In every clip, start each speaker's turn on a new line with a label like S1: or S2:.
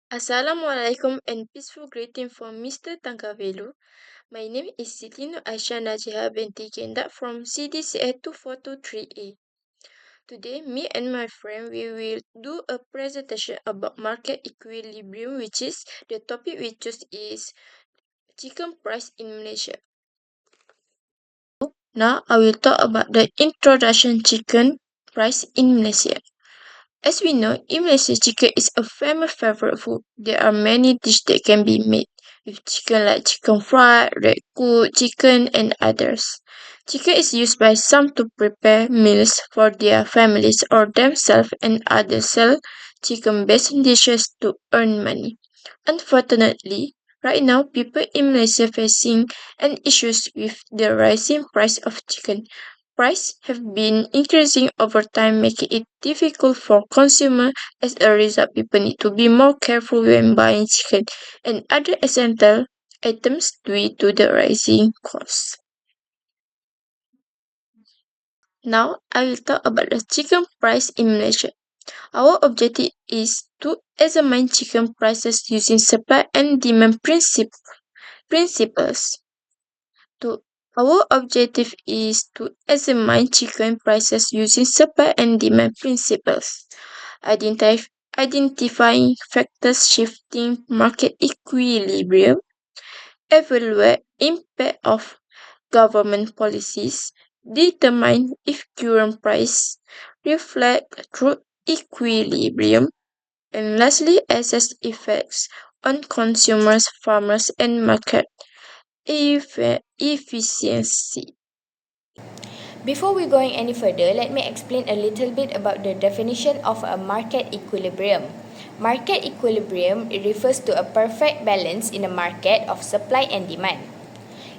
S1: Assalamualaikum and peaceful greeting from Mr. Tangavelu. My name is Siti Aisha NAJIHA BINTI GENDAK from CDCA 2423A. Today, me and my friend we will do a presentation about market equilibrium, which is the topic we choose is chicken price in Malaysia. Now, I will talk about the introduction chicken price in Malaysia. As we know, in Malaysia, chicken is a famous favorite food. There are many dishes that can be made with chicken like chicken fried, red cooked chicken, and others. Chicken is used by some to prepare meals for their families or themselves, and others sell chicken-based dishes to earn money. Unfortunately, right now people in Malaysia facing an issues with the rising price of chicken. Prices have been increasing over time, making it difficult for consumers. As a result, people need to be more careful when buying chicken and other essential items due to the rising costs. Now, I will talk about the chicken price in Malaysia. Our objective is to examine chicken prices using supply and demand principles. To Our objective is to examine chicken prices using supply and demand principles, identify, identifying factors shifting market equilibrium, evaluate impact of government policies, determine if current price reflect true equilibrium, and lastly assess effects on consumers, farmers, and market efficiency.
S2: Before we going any further, let me explain a little bit about the definition of a market equilibrium. Market equilibrium refers to a perfect balance in a market of supply and demand.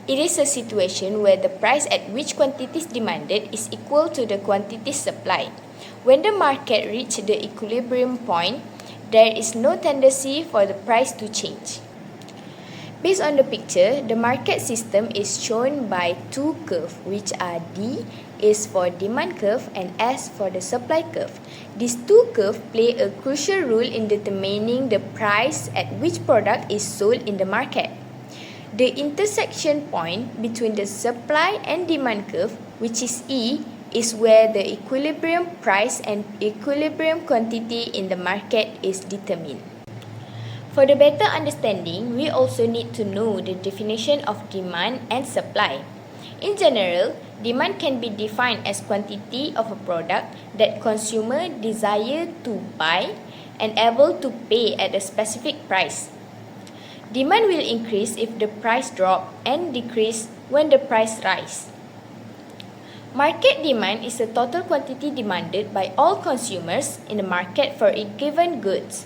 S2: It is a situation where the price at which quantities demanded is equal to the quantities supplied. When the market reaches the equilibrium point, there is no tendency for the price to change. Based on the picture, the market system is shown by two curves, which are D is for demand curve and S for the supply curve. These two curves play a crucial role in determining the price at which product is sold in the market. The intersection point between the supply and demand curve, which is E, is where the equilibrium price and equilibrium quantity in the market is determined. For the better understanding, we also need to know the definition of demand and supply. In general, demand can be defined as quantity of a product that consumer desire to buy and able to pay at a specific price. Demand will increase if the price drop and decrease when the price rise. Market demand is the total quantity demanded by all consumers in the market for a given goods,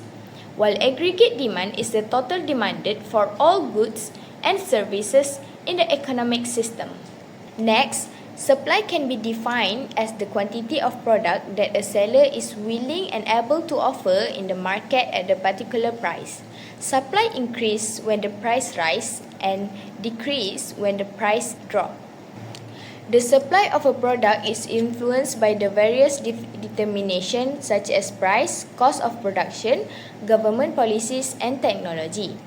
S2: while aggregate demand is the total demanded for all goods and services in the economic system. Next, supply can be defined as the quantity of product that a seller is willing and able to offer in the market at a particular price. Supply increase when the price rise and decrease when the price drop. The supply of a product is influenced by the various determinations such as price, cost of production, government policies, and technology.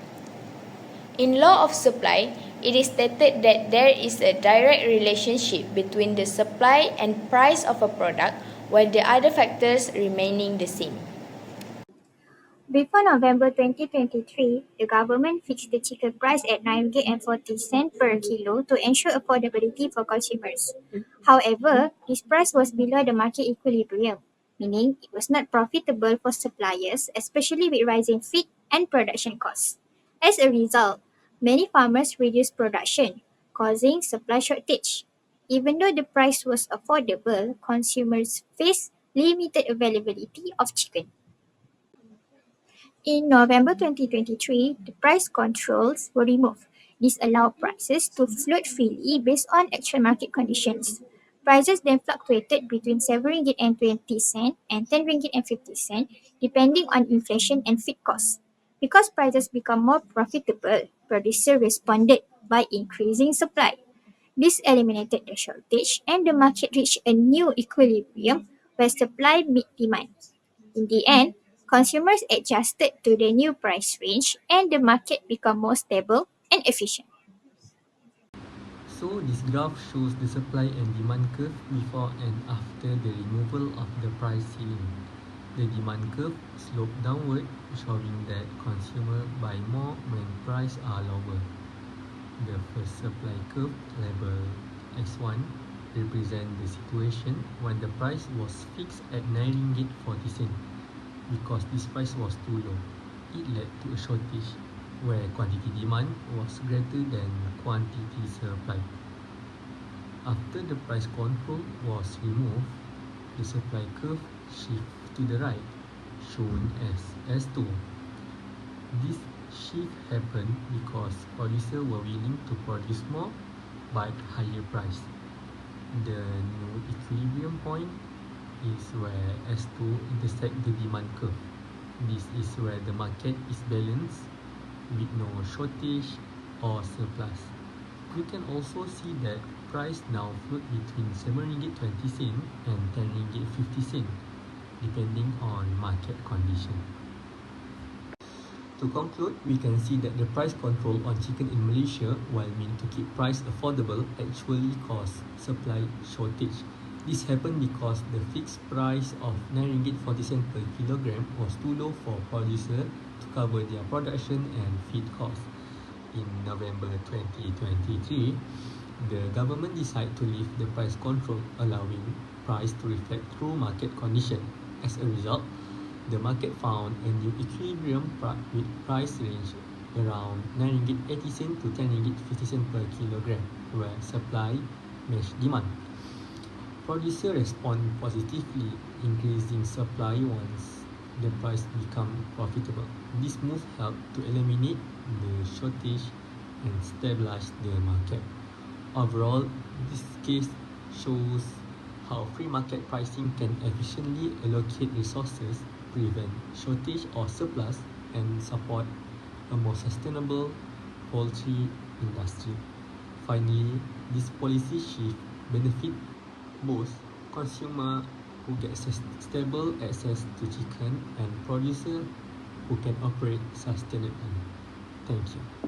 S2: In law of supply, it is stated that there is a direct relationship between the supply and price of a product, while the other factors remaining the same.
S3: Before November 2023, the government fixed the chicken price at RM9.40 per kilo to ensure affordability for consumers. However, this price was below the market equilibrium, meaning it was not profitable for suppliers, especially with rising feed and production costs. As a result, many farmers reduced production, causing supply shortage. Even though the price was affordable, consumers faced limited availability of chicken. In November 2023, the price controls were removed. This allowed prices to float freely based on actual market conditions. Prices then fluctuated between RM7.20 and RM10.50 depending on inflation and feed costs. Because prices become more profitable, producers responded by increasing supply. This eliminated the shortage and the market reached a new equilibrium where supply met demand. In the end, Consumers adjusted to the new price range and the market became more stable and efficient.
S4: So this graph shows the supply and demand curve before and after the removal of the price ceiling. The demand curve sloped downward, showing that consumers buy more when prices are lower. The first supply curve, labeled S1, represents the situation when the price was fixed at 9 ringgit 40 cent. Because this price was too low, it led to a shortage where quantity demand was greater than quantity supply. After the price control was removed, the supply curve shifted to the right, shown as S2. This shift happened because producers were willing to produce more but higher price. The new equilibrium point is where S2 intersects the demand curve. This is where the market is balanced with no shortage or surplus. You can also see that price now float between 7 ringgit 20 cent and 10 ringgit 50 cent depending on market condition. To conclude, we can see that the price control on chicken in Malaysia, while meant to keep price affordable, actually caused supply shortage. This happened because the fixed price of 9 ringgit 40 cent per kilogram was too low for producers to cover their production and feed costs. In November 2023, the government decided to lift the price control, allowing price to reflect true market condition. As a result, the market found a new equilibrium with price range around 9 ringgit 80 cent to 10 ringgit 50 cent per kilogram, where supply matched demand. Producers respond positively, increasing supply once the price become profitable. This move helped to eliminate the shortage and stabilize the market. Overall, this case shows how free market pricing can efficiently allocate resources, prevent shortage or surplus, and support a more sustainable poultry industry. Finally, this policy shift benefit both consumer who get stable access to chicken and producer who can operate sustainably. Thank you.